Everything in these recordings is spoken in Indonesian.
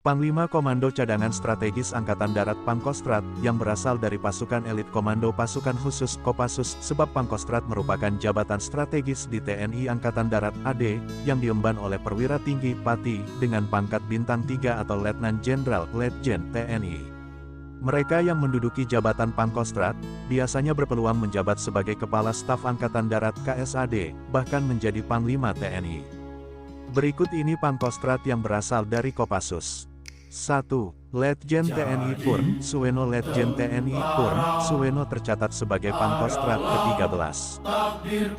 Panglima Komando Cadangan Strategis Angkatan Darat Pangkostrat, yang berasal dari pasukan elit Komando Pasukan Khusus Kopassus, sebab Pangkostrat merupakan jabatan strategis di TNI Angkatan Darat AD, yang diemban oleh perwira tinggi Pati, dengan pangkat bintang 3 atau Letnan Jenderal Letjen TNI. Mereka yang menduduki jabatan Pangkostrat, biasanya berpeluang menjabat sebagai Kepala Staf Angkatan Darat KSAD, bahkan menjadi Panglima TNI. Berikut ini Pangkostrat yang berasal dari Kopassus. 1. Letjen TNI Purn Suweno. Letjen TNI Purn Suweno tercatat sebagai Pangkostrat ke-13.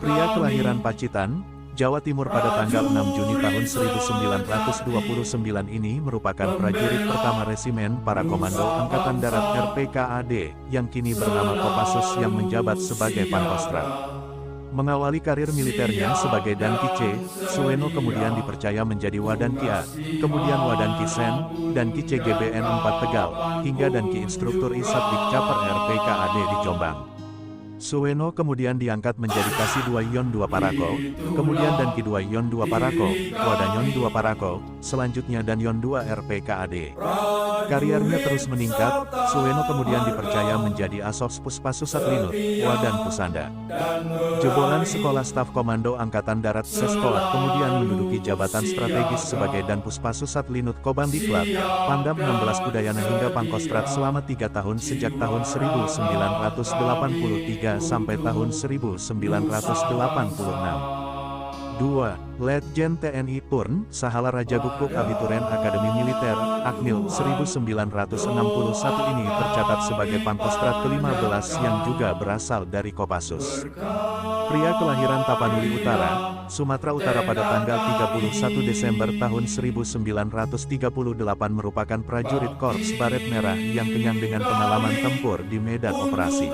Pria kelahiran Pacitan, Jawa Timur pada tanggal 6 Juni tahun 1929 ini merupakan prajurit pertama Resimen Para Komando Angkatan Darat RPKAD, yang kini bernama Kopassus yang menjabat sebagai Pangkostrat. Mengawali karir militernya sebagai Danki C, Suweno kemudian dipercaya menjadi Wadanki A, kemudian Wadanki Sen, Danki C GBN 4 Tegal, hingga Danki Instruktur Isat Dikcaper RPKAD di Jombang. Suweno kemudian diangkat menjadi Kasih 2 Yon 2 Parako, kemudian Danki 2 Yon 2 Parako, Wadanyon 2 Parako, selanjutnya Danyon 2 RPKAD. Kariernya terus meningkat, Suweno kemudian dipercaya menjadi Asos Puspassusat Linut, Wadan Pusanda. Jebolan Sekolah Staf Komando Angkatan Darat Seskoat kemudian menduduki jabatan strategis sebagai Dan Puspassusat Linut Kobandiklat, Pangdam 16 Udayana hingga Pangkostrat selama 3 tahun sejak tahun 1983 sampai tahun 1986. 2. Letjen TNI Purn Sahala Raja Guguk Abituren Akademi Militer, Akmil 1961 ini tercatat sebagai Pangkostrat ke-15 yang juga berasal dari Kopassus. Pria kelahiran Tapanuli Utara, Sumatera Utara pada tanggal 31 Desember tahun 1938 merupakan prajurit Korps Baret Merah yang kenyang dengan pengalaman tempur di medan operasi.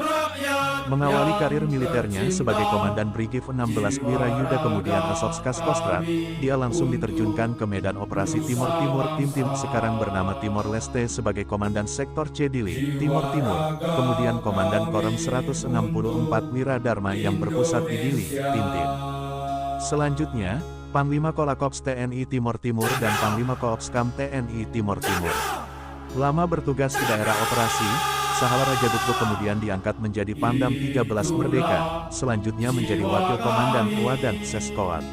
Mengawali karir militernya sebagai Komandan Brigif 16 Wirayuda kemudian Asopskas Kostrat, dia langsung diterjunkan ke medan operasi Timor Timur Tim sekarang bernama Timor Leste sebagai Komandan Sektor C Dili, Timur Timur, kemudian Komandan Korem 164 Wiradharma yang berpusat di Dili, Tim. Selanjutnya, Panglima Kolakops TNI Timor Timur dan Panglima Koopskam TNI Timor Timur. Lama bertugas di daerah operasi, Sahala Raja Guguk kemudian diangkat menjadi Pangdam 13 Merdeka, selanjutnya menjadi Wakil Komandan Wadan Seskoat.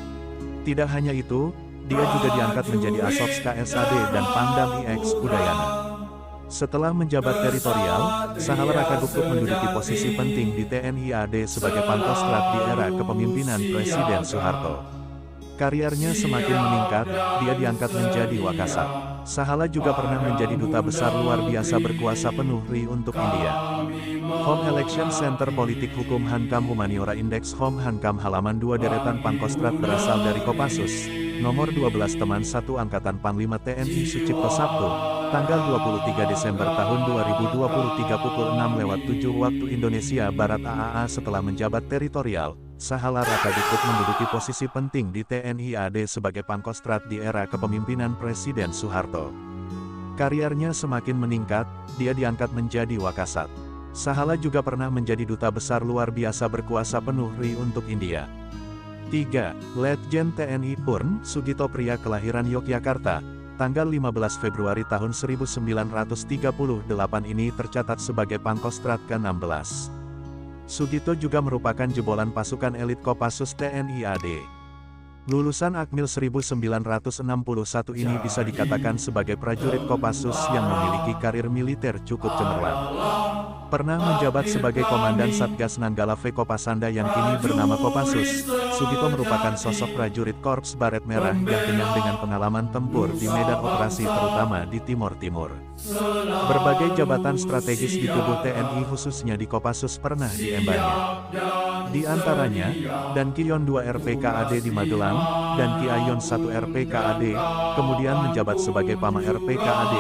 Tidak hanya itu, dia juga diangkat menjadi Asops KSAD dan Pangdam IX Udayana. Setelah menjabat teritorial, Sahala Raja Guguk menduduki posisi penting di TNI AD sebagai Pangkostrat di era kepemimpinan Presiden Soeharto. Kariernya semakin meningkat, dia diangkat menjadi Wakasat. Sahala juga pernah menjadi Duta Besar Luar Biasa berkuasa penuh RI untuk India. Home Election Center Politik Hukum Hankam Humaniora Index Home Hankam halaman 2 deretan Pangkostrat berasal dari Kopassus, nomor 12 teman 1 Angkatan Panglima TNI Sucipto Sabtu, tanggal 23 Desember tahun 2023 pukul 6:07 waktu Indonesia Barat AAA. Setelah menjabat teritorial, Sahala Raja Guguk menduduki posisi penting di TNI AD sebagai Pangkostrat di era kepemimpinan Presiden Soeharto. Kariernya semakin meningkat, dia diangkat menjadi Wakasat. Sahala juga pernah menjadi Duta Besar Luar Biasa berkuasa penuh RI untuk India. 3. Letjen TNI Purn Sugito pria kelahiran Yogyakarta, tanggal 15 Februari tahun 1938 ini tercatat sebagai Pangkostrat ke-16. Sugito juga merupakan jebolan pasukan elit Kopassus TNI AD. Lulusan Akmil 1961 ini bisa dikatakan sebagai prajurit Kopassus yang memiliki karir militer cukup cemerlang. Pernah menjabat sebagai Komandan Satgas Nanggala V Kopasanda yang kini bernama Kopassus, Sugito merupakan sosok prajurit Korps Baret Merah yang kenyang dengan pengalaman tempur di medan operasi terutama di Timor Timur. Berbagai jabatan strategis di tubuh TNI khususnya di Kopassus pernah diembannya. Di antaranya, Danki Yon 2 RPKAD di Magelang, Danki Ayon 1 RPKAD, kemudian menjabat sebagai Pama RPKAD,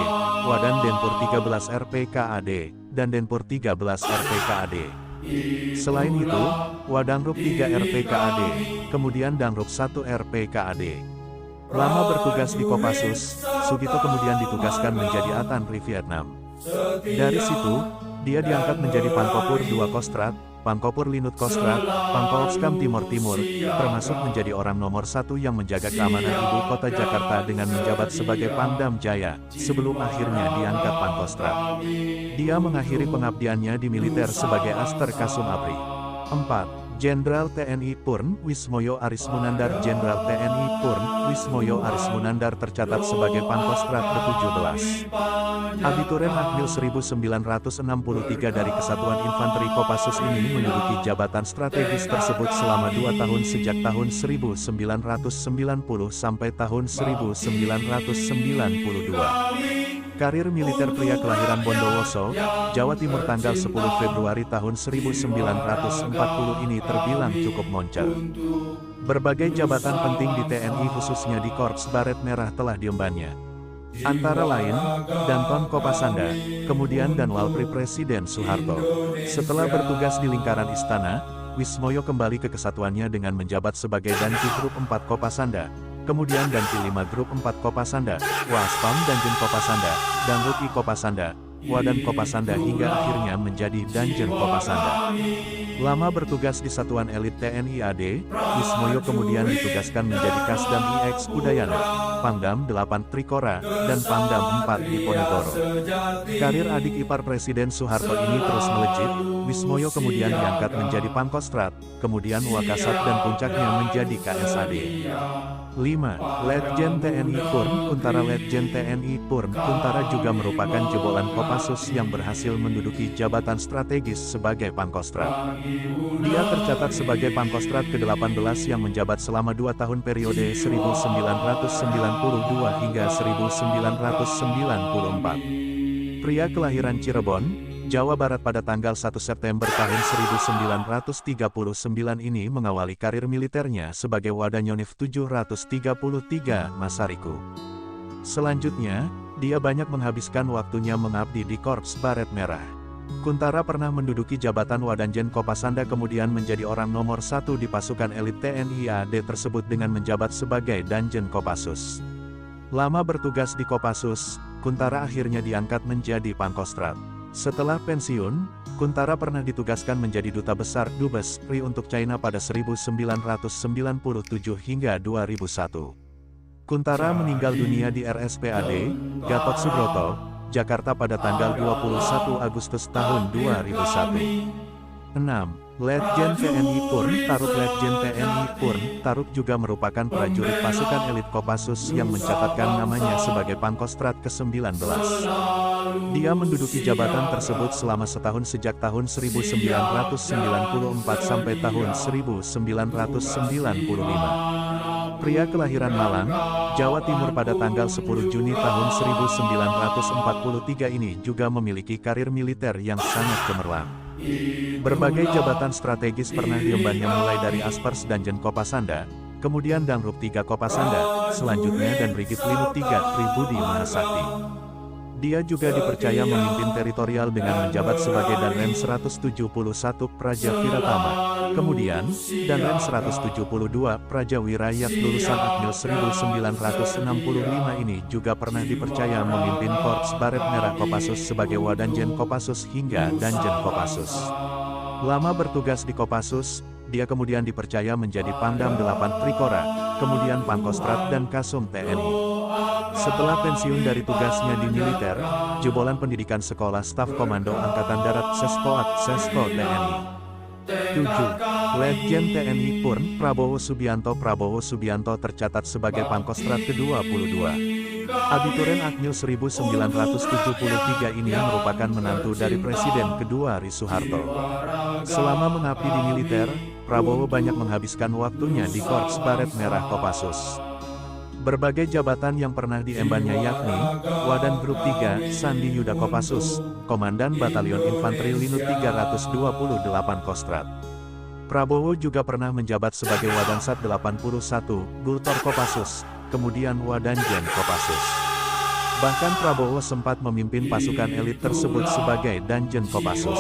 Wadan Denpur 13 RPKAD, dan Denpur 13 RPKAD. Selain itu, Wadangrup 3 RPKAD, kemudian Dangrup 1 RPKAD. Lama bertugas di Kopassus, Sugito kemudian ditugaskan menjadi Atan RI Vietnam. Dari situ, dia diangkat menjadi Pangkopur 2 Kostrat, Pangkopur Linut Kostrad, Pangkoopskam Timur Timur, termasuk menjadi orang nomor 1 yang menjaga keamanan ibu kota Jakarta dengan menjabat sebagai Pangdam Jaya, sebelum akhirnya diangkat Pangkostrad. Dia mengakhiri pengabdiannya di militer sebagai Aster Kasum Abri. 4. Jenderal TNI Purn Wismoyo Arismunandar. Jenderal TNI Purn Wismoyo Arismunandar tercatat sebagai Pangkostrat ke-17. Abituren Akmil 1963 dari Kesatuan Infanteri Kopassus ini menduduki jabatan strategis tersebut selama 2 tahun sejak tahun 1990 sampai tahun 1992. Karir militer pria kelahiran Bondowoso, Jawa Timur tanggal 10 Februari tahun 1940 ini terbilang cukup moncer. Berbagai jabatan penting di TNI khususnya di Korps Baret Merah telah diembannya. Antara lain, Danton Kopasanda, kemudian Danwalpri Presiden Soeharto. Setelah bertugas di lingkaran istana, Wismoyo kembali ke kesatuannya dengan menjabat sebagai Danki Grup 4 Kopasanda. Kemudian Danki 5 Grup 4 Kopasanda, Waspam Danjen Kopasanda, Danruki Kopasanda, Wadan Kopasanda hingga akhirnya menjadi Danjen Kopasanda. Lama bertugas di Satuan Elit TNI AD, Wismoyo kemudian ditugaskan menjadi Kasdam IX Udayana, Pangdam 8 Trikora, dan Pangdam 4 Diponegoro. Karir adik ipar Presiden Soeharto ini terus melejit, Wismoyo kemudian diangkat menjadi Pangkostrat, kemudian Wakasat dan puncaknya menjadi KSAD. 5. Letjen TNI Purn Kuntara. Letjen TNI Purn Kuntara juga merupakan jebolan Kopassus yang berhasil menduduki jabatan strategis sebagai Pangkostrat. Dia tercatat sebagai Pangkostrat ke-18 yang menjabat selama 2 tahun periode 1992 hingga 1994. Pria kelahiran Cirebon, Jawa Barat pada tanggal 1 September tahun 1939 ini mengawali karir militernya sebagai Wadannyonif 733 Masariku. Selanjutnya, dia banyak menghabiskan waktunya mengabdi di Korps Baret Merah. Kuntara pernah menduduki jabatan Wadanjen Kopasanda kemudian menjadi orang nomor 1 di pasukan elit TNI AD tersebut dengan menjabat sebagai Danjen Kopassus. Lama bertugas di Kopassus, Kuntara akhirnya diangkat menjadi Pangkostrat. Setelah pensiun, Kuntara pernah ditugaskan menjadi Duta Besar Dubes RI untuk China pada 1997 hingga 2001. Kuntara meninggal dunia di RSPAD Gatot Subroto, Jakarta pada tanggal 21 Agustus tahun 2001. 6. Letjen TNI Purn Taruk. Letjen TNI Purn Taruk juga merupakan prajurit pasukan elit Kopassus yang mencatatkan namanya sebagai Pangkostrat ke-19. Dia menduduki jabatan tersebut selama setahun sejak tahun 1994 sampai tahun 1995. Pria kelahiran Malang, Jawa Timur pada tanggal 10 Juni tahun 1943 ini juga memiliki karir militer yang sangat cemerlang. Berbagai jabatan strategis pernah diembannya mulai dari Aspers Danjen Kopasanda, kemudian Danrup 3 Kopasanda, selanjutnya dan Brigif Linut 3 Tribudi Mahasakti. Dia juga dipercaya memimpin teritorial dengan menjabat sebagai Danrem 171 Praja Viratama, kemudian Danrem 172 Praja Wirayat lulusan Akmil 1965 ini juga pernah dipercaya memimpin Korps Baret Merah Kopassus sebagai Wadanjen Kopassus hingga Danjen Kopassus. Lama bertugas di Kopassus, dia kemudian dipercaya menjadi Pangdam 8 Trikora, kemudian Pangkostrat dan Kasum TNI. Setelah pensiun dari tugasnya di militer, jebolan pendidikan Sekolah Staf Komando Angkatan Darat Seskoat Sesko TNI. 7. Letjen TNI Purn Prabowo Subianto. Prabowo Subianto tercatat sebagai Pangkostrat ke-22. Abituren Akmil 1973 ini merupakan menantu dari Presiden kedua RI Soeharto. Selama mengabdi di militer, Prabowo banyak menghabiskan waktunya di Korps Baret Merah Kopassus. Berbagai jabatan yang pernah diembannya yakni, Wadan Grup 3, Sandi Yuda Kopassus, Komandan Batalion Infanteri Linut 328 Kostrat. Prabowo juga pernah menjabat sebagai Wadansat 81, Gultor Kopassus, kemudian Wadanjen Kopassus. Bahkan Prabowo sempat memimpin pasukan elit tersebut sebagai Danjen Kopassus.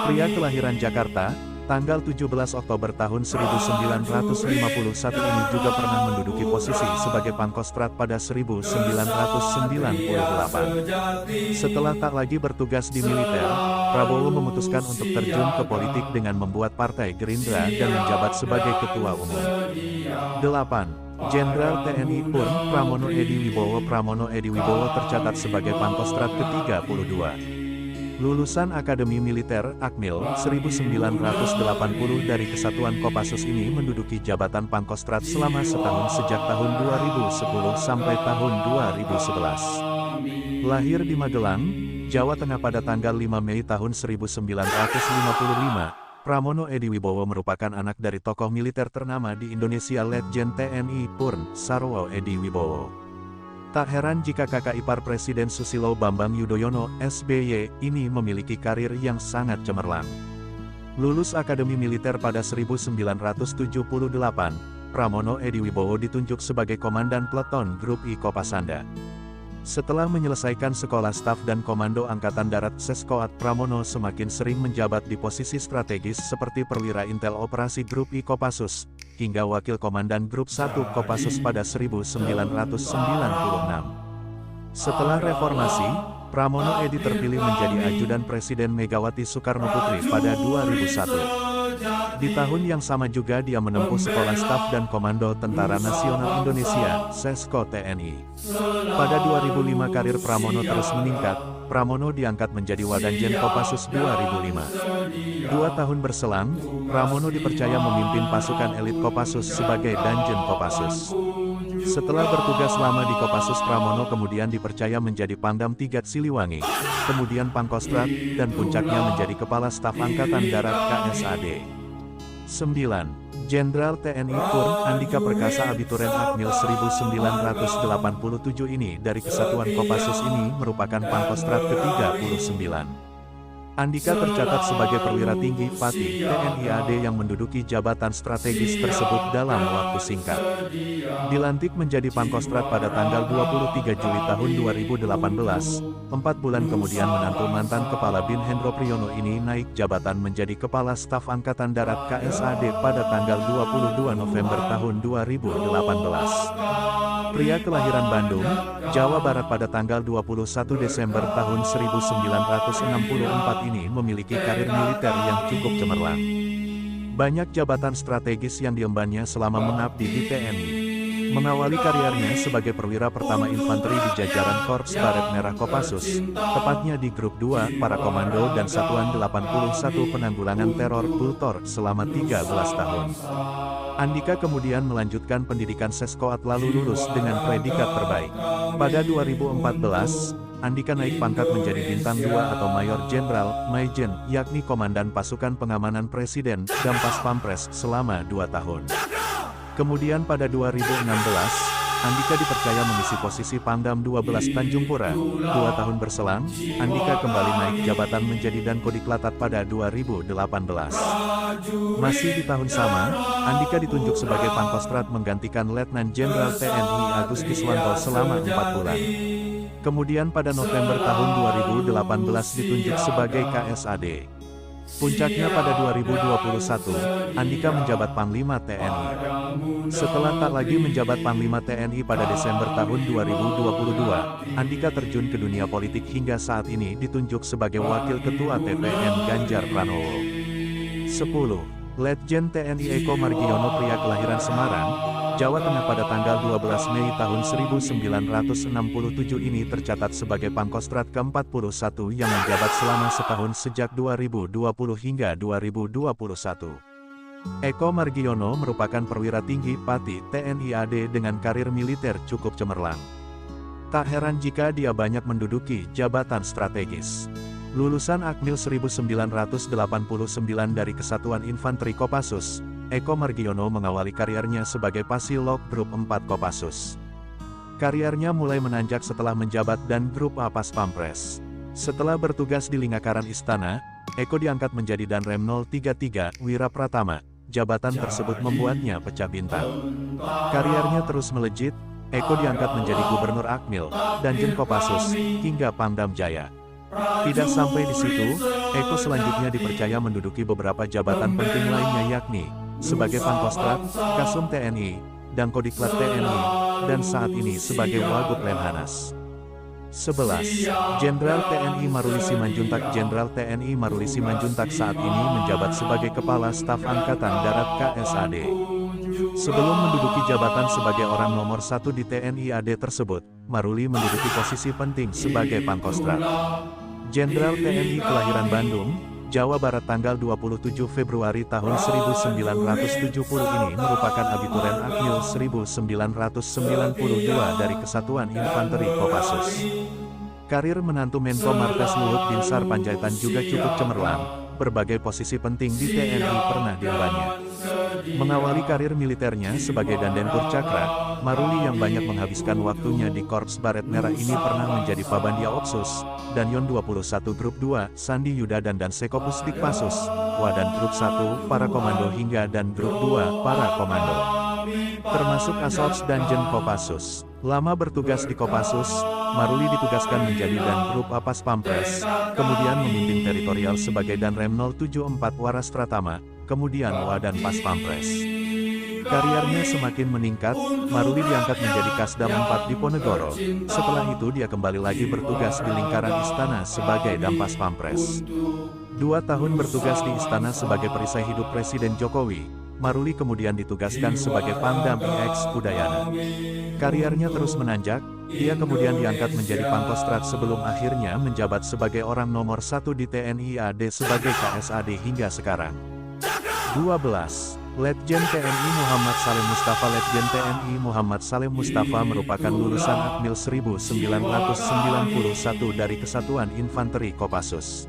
Pria kelahiran Jakarta, Tanggal 17 Oktober tahun 1951 ini juga pernah menduduki posisi sebagai Pangkostrat pada 1998. Setelah tak lagi bertugas di militer, Prabowo memutuskan untuk terjun ke politik dengan membuat Partai Gerindra dan menjabat sebagai Ketua Umum. 8. Jenderal TNI Purn Pramono Edi Wibowo. Pramono Edi Wibowo tercatat sebagai Pangkostrat ke-32. Lulusan Akademi Militer Akmil 1980 dari Kesatuan Kopassus ini menduduki jabatan Pangkostrat selama setahun sejak tahun 2010 sampai tahun 2011. Lahir di Magelang, Jawa Tengah pada tanggal 5 Mei tahun 1955, Pramono Edi Wibowo merupakan anak dari tokoh militer ternama di Indonesia Letjen TNI Purn Sarwo Edi Wibowo. Tak heran jika kakak ipar Presiden Susilo Bambang Yudhoyono, SBY, ini memiliki karir yang sangat cemerlang. Lulus Akademi Militer pada 1978, Pramono Edi Wibowo ditunjuk sebagai Komandan Peleton Grup I Kopasanda. Setelah menyelesaikan sekolah staf dan komando Angkatan Darat Seskoat, Pramono semakin sering menjabat di posisi strategis seperti Perwira Intel Operasi Grup I Kopassus, hingga Wakil Komandan Grup 1 Kopassus pada 1996. Setelah reformasi, Pramono Edi terpilih menjadi Ajudan Presiden Megawati Soekarno Putri pada 2001. Di tahun yang sama juga dia menempuh Sekolah Staf dan Komando Tentara Nasional Indonesia, Sesko TNI. Pada 2005 karir Pramono terus meningkat, Pramono diangkat menjadi Wadanjen Kopassus 2005. 2 tahun berselang, Pramono dipercaya memimpin pasukan elit Kopassus sebagai Danjen Kopassus. Setelah bertugas lama di Kopassus, Pramono kemudian dipercaya menjadi Pangdam 3 Siliwangi, kemudian Pangkostrat, dan puncaknya menjadi Kepala Staf Angkatan Darat KSAD. 9. Jenderal TNI Purn Andika Perkasa. Abituren Akmil 1987 ini dari Kesatuan Kopassus ini merupakan Pangkostrat ke-39. Andika tercatat sebagai perwira tinggi Pati TNI AD yang menduduki jabatan strategis tersebut dalam waktu singkat. Dilantik menjadi Pangkostrat pada tanggal 23 Juli tahun 2018, 4 bulan kemudian menantu mantan Kepala BIN Hendro Priyono ini naik jabatan menjadi Kepala Staf Angkatan Darat KSAD pada tanggal 22 November tahun 2018. Pria kelahiran Bandung, Jawa Barat pada tanggal 21 Desember tahun 1964 ini memiliki karir militer yang cukup cemerlang. Banyak jabatan strategis yang diembannya selama mengabdi di TNI. Mengawali karirnya sebagai perwira pertama infanteri di jajaran Korps Baret Merah Kopassus, tepatnya di Grup 2 Para Komando dan Satuan 81 Penanggulangan Teror Bultor selama 13 tahun. Andika kemudian melanjutkan pendidikan Seskoat lalu lulus dengan predikat terbaik. Pada 2014, Andika naik pangkat menjadi Bintang 2 atau Mayor Jenderal, Maijen, yakni Komandan Pasukan Pengamanan Presiden, Dampas Pampres, selama 2 tahun. Kemudian pada 2016, Andika dipercaya mengisi posisi Pangdam 12 Tanjung Pura. 2 tahun berselang, Andika kembali naik jabatan menjadi Dankodiklat pada 2018. Masih di tahun sama, Andika ditunjuk sebagai Pangkostrat menggantikan Letnan Jenderal TNI Agus Kiswanto selama 4 bulan. Kemudian pada November tahun 2018 ditunjuk sebagai KSAD. Puncaknya pada 2021, Andika menjabat Panglima TNI. Setelah tak lagi menjabat Panglima TNI pada Desember tahun 2022, Andika terjun ke dunia politik hingga saat ini ditunjuk sebagai Wakil Ketua TPN Ganjar Pranowo. 10. Letjen TNI Eko Margiono. Pria kelahiran Semarang, Jawa Tengah pada tanggal 12 Mei tahun 1967 ini tercatat sebagai Pangkostrat ke-41 yang menjabat selama setahun sejak 2020 hingga 2021. Eko Margiono merupakan perwira tinggi Pati TNI AD dengan karir militer cukup cemerlang. Tak heran jika dia banyak menduduki jabatan strategis. Lulusan Akmil 1989 dari Kesatuan Infanteri Kopassus, Eko Margiono mengawali karirnya sebagai Pasilok Grup 4 Kopassus. Karirnya mulai menanjak setelah menjabat dan Grup A Pas Pampres. Setelah bertugas di lingkaran istana, Eko diangkat menjadi Danrem 033 Wira Pratama. Jabatan tersebut membuatnya pecah bintang. Karirnya terus melejit, Eko diangkat menjadi Gubernur Akmil, Danjen Kopassus, hingga Pangdam Jaya. Tidak sampai di situ, Eko selanjutnya dipercaya menduduki beberapa jabatan penting lainnya yakni sebagai Pangkostrat, Kasum TNI, dan Kodiklat TNI, dan saat ini sebagai Wagub Lemhanas. 11. Jenderal TNI Maruli Simanjuntak. Jenderal TNI Maruli Simanjuntak saat ini menjabat sebagai Kepala Staf Angkatan Darat KSAD. Sebelum menduduki jabatan sebagai orang nomor 1 di TNI AD tersebut, Maruli menduduki posisi penting sebagai Pangkostrat. Jenderal TNI kelahiran Bandung, Jawa Barat tanggal 27 Februari tahun 1970 ini merupakan abituren Akmil 1992 dari Kesatuan Infanteri Kopassus. Karir menantu Menko Marves Luhut Binsar Panjaitan juga cukup cemerlang, berbagai posisi penting di TNI pernah diembannya. Mengawali karir militernya sebagai Dandenpur Cakra, Maruli yang banyak menghabiskan waktunya di Korps Baret Merah ini pernah menjadi Pabandia Opsus, Danyon 21 Grup 2, Sandi Yuda dan Sekopus Dikpasus, Wadan Grup 1, Para Komando hingga dan Grup 2, Para Komando. Termasuk Asops dan Jen Kopassus. Lama bertugas di Kopassus, Maruli ditugaskan menjadi Dan Grup Apas Pampres, kemudian memimpin teritorial sebagai Danrem 074 Waras Pratama, kemudian Wadan Pas Pampres. Karirnya semakin meningkat, Maruli diangkat menjadi Kasdam 4 di Ponegoro. Setelah itu dia kembali lagi bertugas di lingkaran istana sebagai Dampas Pampres. 2 tahun bertugas di istana sebagai perisai hidup Presiden Jokowi, Maruli kemudian ditugaskan sebagai Pangdam IX Udayana. Karirnya terus menanjak, dia kemudian diangkat menjadi Pangkostrat sebelum akhirnya menjabat sebagai orang nomor 1 di TNI AD sebagai KSAD hingga sekarang. 12. Letjen TNI Muhammad Salim Mustafa. Letjen TNI Muhammad Salim Mustafa merupakan lulusan Akmil 1991 dari Kesatuan Infanteri Kopassus.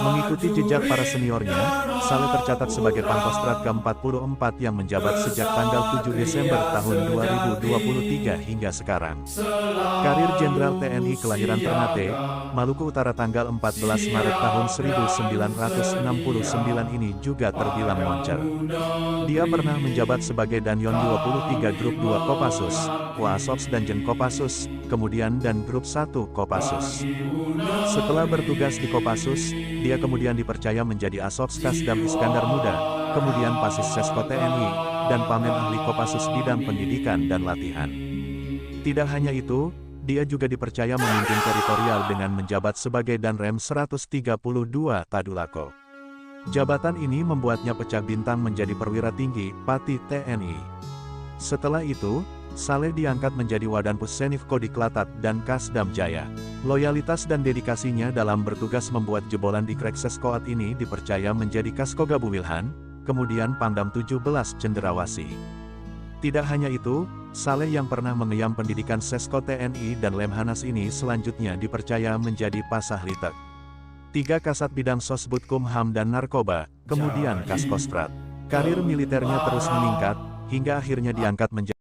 Mengikuti jejak para seniornya, Saleh tercatat sebagai Pangkostrat ke-44 yang menjabat sejak tanggal 7 Desember tahun 2023 hingga sekarang. Karir Jenderal TNI kelahiran Ternate, Maluku Utara tanggal 14 Maret tahun 1969 ini juga terbilang moncer. Dia pernah menjabat sebagai Danyon 23 Grup 2 Kopassus, Wasops dan Jen Kopassus, kemudian dan Grup 1 Kopassus. Setelah bertugas di Kopassus, dia kemudian dipercaya menjadi Asops Kasdam Iskandar Muda, kemudian Pasis Sesko TNI, dan Pamen Ahli Kopassus bidang pendidikan dan latihan. Tidak hanya itu, dia juga dipercaya memimpin teritorial dengan menjabat sebagai Danrem 132 Tadulako. Jabatan ini membuatnya pecah bintang menjadi perwira tinggi, Pati TNI. Setelah itu, Saleh diangkat menjadi Wadanpus Senif Kodiklatat dan Kasdam Jaya. Loyalitas dan dedikasinya dalam bertugas membuat jebolan di Krek Seskoat ini dipercaya menjadi Kaskogabu Wilhan, kemudian Pangdam 17 Cenderawasih. Tidak hanya itu, Saleh yang pernah mengeyam pendidikan Sesko TNI dan Lemhanas ini selanjutnya dipercaya menjadi Pasahlitek. 3 Kasat Bidang Sosbud Kumham dan Narkoba, kemudian Kaskostrat. Karir militernya terus meningkat, hingga akhirnya diangkat menjadi